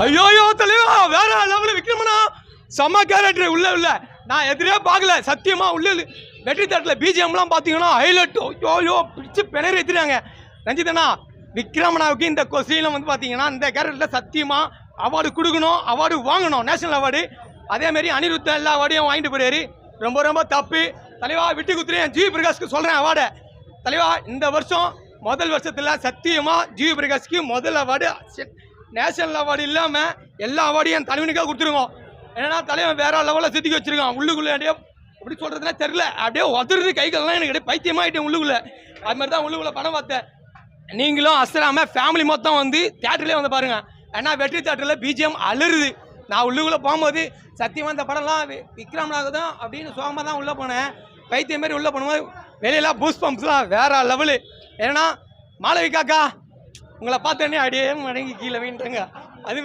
ஐயோயோ தலைவா வேற லெவலில் விக்ரமனா செம்ம கேரக்டர் உள்ள நான் எதிரே பார்க்கல சத்தியமா உள்ள வெற்றி தேட்டரில் பிஜிஎம்லாம் பார்த்தீங்கன்னா ஹைலைட் ஐயோயோ பிடிச்சி பிணறி எடுத்துறாங்க. ரஞ்சிதனா விக்ரமனாவுக்கு இந்த கொஸ்டினில் வந்து பார்த்தீங்கன்னா இந்த கேரக்டரில் சத்தியமாக அவார்டு கொடுக்கணும், அவார்டு வாங்கணும், நேஷனல் அவார்டு. அதேமாரி அனிருத்த எல்லா அவார்டையும் வாங்கிட்டு போறாரு. ரொம்ப ரொம்ப தப்பு தலைவா. விட்டு குத்துறேன் ஜிவி பிரகாஷ்க்கு சொல்கிறேன் அவார்டை தலைவா. இந்த வருஷம் முதல் வருஷத்தில் சத்தியமாக ஜிவி பிரகாஷ்க்கு முதல் அவார்டு நேஷனல் அவார்டு இல்லாமல் எல்லா அவார்டையும் என் தலைவனுக்காக கொடுத்துருவோம். ஏன்னா தலைவன் வேற லெவலில் சுற்றிக்க வச்சிருக்கான். உள்ளுக்குள்ளே அப்படியே அப்படி சொல்கிறதுனா தெரில, அப்படியே உதறது கைகள்லாம் எனக்கு அப்படியே பைத்தியமாகிட்டேன் உள்ளுக்குள்ளே. அது மாதிரி தான் உள்ளுக்குள்ளே படம் பார்த்தேன். நீங்களும் அசராமல் ஃபேமிலி மொத்தம் வந்து தேட்டர்லேயே வந்து பாருங்கள். ஏன்னா வெற்றி தேட்டரில் பிஜிஎம் அலருது. நான் உள்ளுக்குள்ளே போகும்போது சத்தியமாக இந்த படம்லாம் விக்ரமனாக தான் அப்படின்னு சோகமாக தான் உள்ளே போனேன். பைத்தியம் மாரி உள்ளே போகும்போது வெளியெல்லாம் பூஸ்ட் பம்ப்ஸ்லாம் வேற லெவலு. ஏன்னா மாளவிகாக்கா உங்களை பார்த்தோன்னே அப்படியே மடங்கி கீழே வீண்டுங்க.